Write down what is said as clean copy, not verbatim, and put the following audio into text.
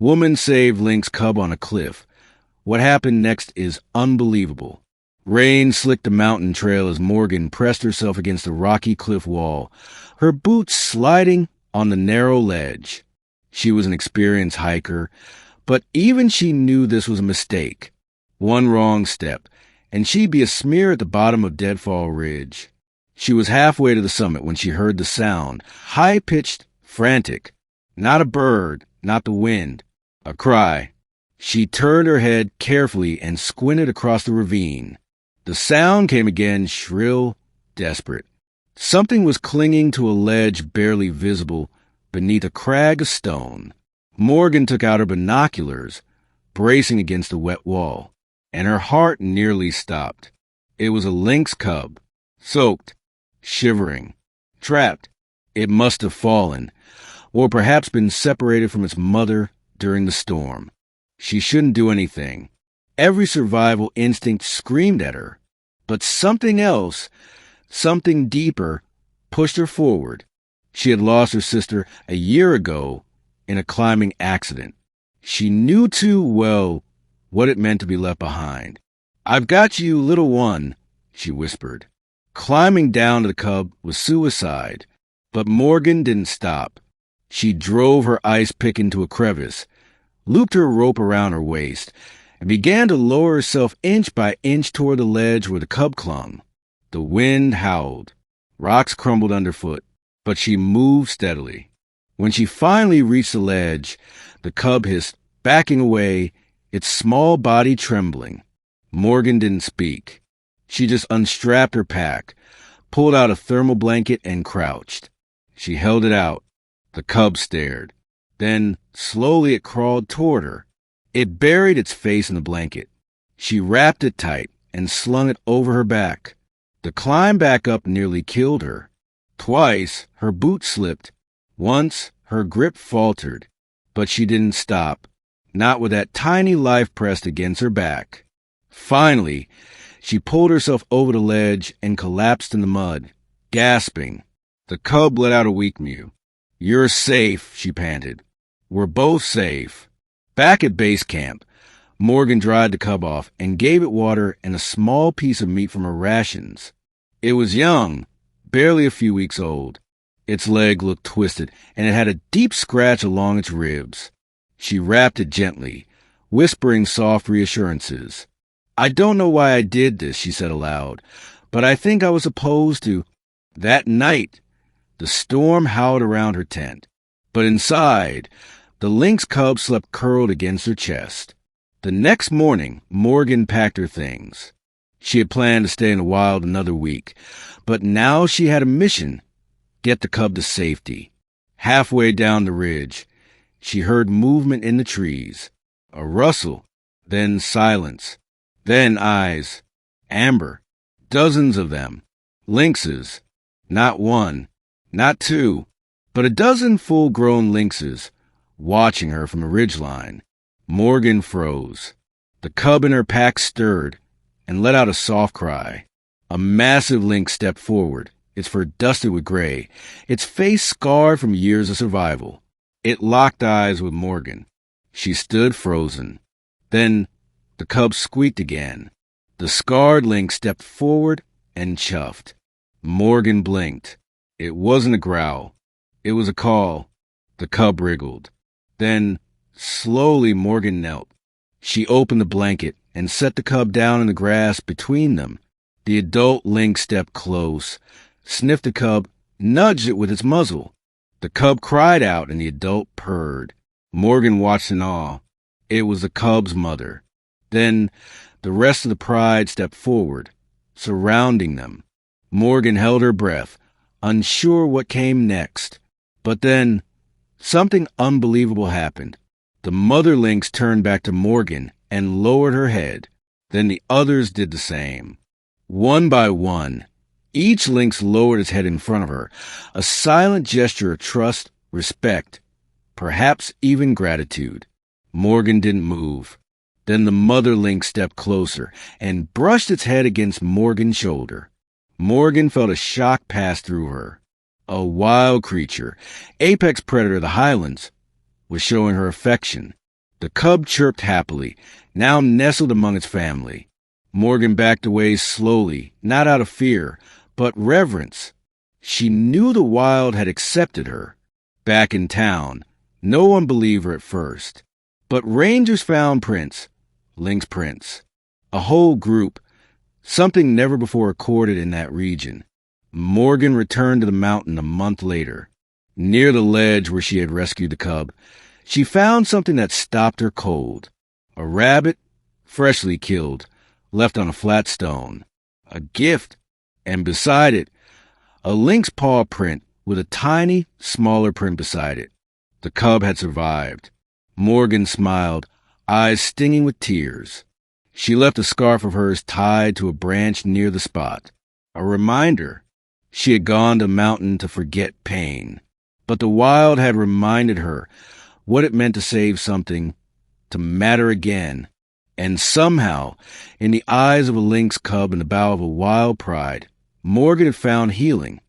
Woman saved lynx cub on a cliff. What happened next is unbelievable. Rain slicked the mountain trail as Morgan pressed herself against the rocky cliff wall, her boots sliding on the narrow ledge. She was an experienced hiker, but even she knew this was a mistake. One wrong step, and she'd be a smear at the bottom of Deadfall Ridge. She was halfway to the summit when she heard the sound, high-pitched, frantic. Not a bird, not the wind. A cry. She turned her head carefully and squinted across the ravine. The sound came again, shrill, desperate. Something was clinging to a ledge barely visible beneath a crag of stone. Morgan took out her binoculars, bracing against the wet wall, and her heart nearly stopped. It was a lynx cub, soaked, shivering, trapped. It must have fallen, or perhaps been separated from its mother during the storm. She shouldn't do anything. Every survival instinct screamed at her. But something else, something deeper, pushed her forward. She had lost her sister a year ago in a climbing accident. She knew too well what it meant to be left behind. "I've got you, little one," she whispered. Climbing down to the cub was suicide, but Morgan didn't stop. She drove her ice pick into a crevice, looped her rope around her waist, and began to lower herself inch by inch toward the ledge where the cub clung. The wind howled. Rocks crumbled underfoot, but she moved steadily. When she finally reached the ledge, the cub hissed, backing away, its small body trembling. Morgan didn't speak. She just unstrapped her pack, pulled out a thermal blanket, and crouched. She held it out. The cub stared. Then, slowly, it crawled toward her. It buried its face in the blanket. She wrapped it tight and slung it over her back. The climb back up nearly killed her. Twice, her boot slipped. Once, her grip faltered. But she didn't stop, not with that tiny life pressed against her back. Finally, she pulled herself over the ledge and collapsed in the mud, gasping. The cub let out a weak mew. "You're safe," she panted. "We're both safe." Back at base camp, Morgan dried the cub off and gave it water and a small piece of meat from her rations. It was young, barely a few weeks old. Its leg looked twisted, and it had a deep scratch along its ribs. She wrapped it gently, whispering soft reassurances. "I don't know why I did this," she said aloud, "but I think I was supposed to." That night, the storm howled around her tent, but inside, the lynx cub slept curled against her chest. The next morning, Morgan packed her things. She had planned to stay in the wild another week, but now she had a mission: get the cub to safety. Halfway down the ridge, she heard movement in the trees, a rustle, then silence, then eyes, amber, dozens of them, lynxes, not one, not two, but a dozen full-grown lynxes, watching her from the ridgeline. Morgan froze. The cub in her pack stirred and let out a soft cry. A massive lynx stepped forward, its fur dusted with gray, its face scarred from years of survival. It locked eyes with Morgan. She stood frozen. Then the cub squeaked again. The scarred lynx stepped forward and chuffed. Morgan blinked. It wasn't a growl. It was a call. The cub wriggled. Then, slowly, Morgan knelt. She opened the blanket and set the cub down in the grass between them. The adult lynx stepped close, sniffed the cub, nudged it with its muzzle. The cub cried out and the adult purred. Morgan watched in awe. It was the cub's mother. Then the rest of the pride stepped forward, surrounding them. Morgan held her breath, unsure what came next. But then, something unbelievable happened. The mother lynx turned back to Morgan and lowered her head. Then the others did the same. One by one, each lynx lowered its head in front of her, a silent gesture of trust, respect, perhaps even gratitude. Morgan didn't move. Then the mother lynx stepped closer and brushed its head against Morgan's shoulder. Morgan felt a shock pass through her. A wild creature, apex predator of the highlands, was showing her affection. The cub chirped happily, now nestled among its family. Morgan backed away slowly, not out of fear, but reverence. She knew the wild had accepted her. Back in town, no one believed her at first. But rangers found prints, lynx prints, a whole group, something never before recorded in that region. Morgan returned to the mountain a month later. Near the ledge where she had rescued the cub, she found something that stopped her cold. A rabbit, freshly killed, left on a flat stone. A gift, and beside it, a lynx paw print with a tiny, smaller print beside it. The cub had survived. Morgan smiled, eyes stinging with tears. She left a scarf of hers tied to a branch near the spot. A reminder. She had gone to the mountain to forget pain. But the wild had reminded her what it meant to save something, to matter again. And somehow, in the eyes of a lynx cub and the bow of a wild pride, Morgan had found healing.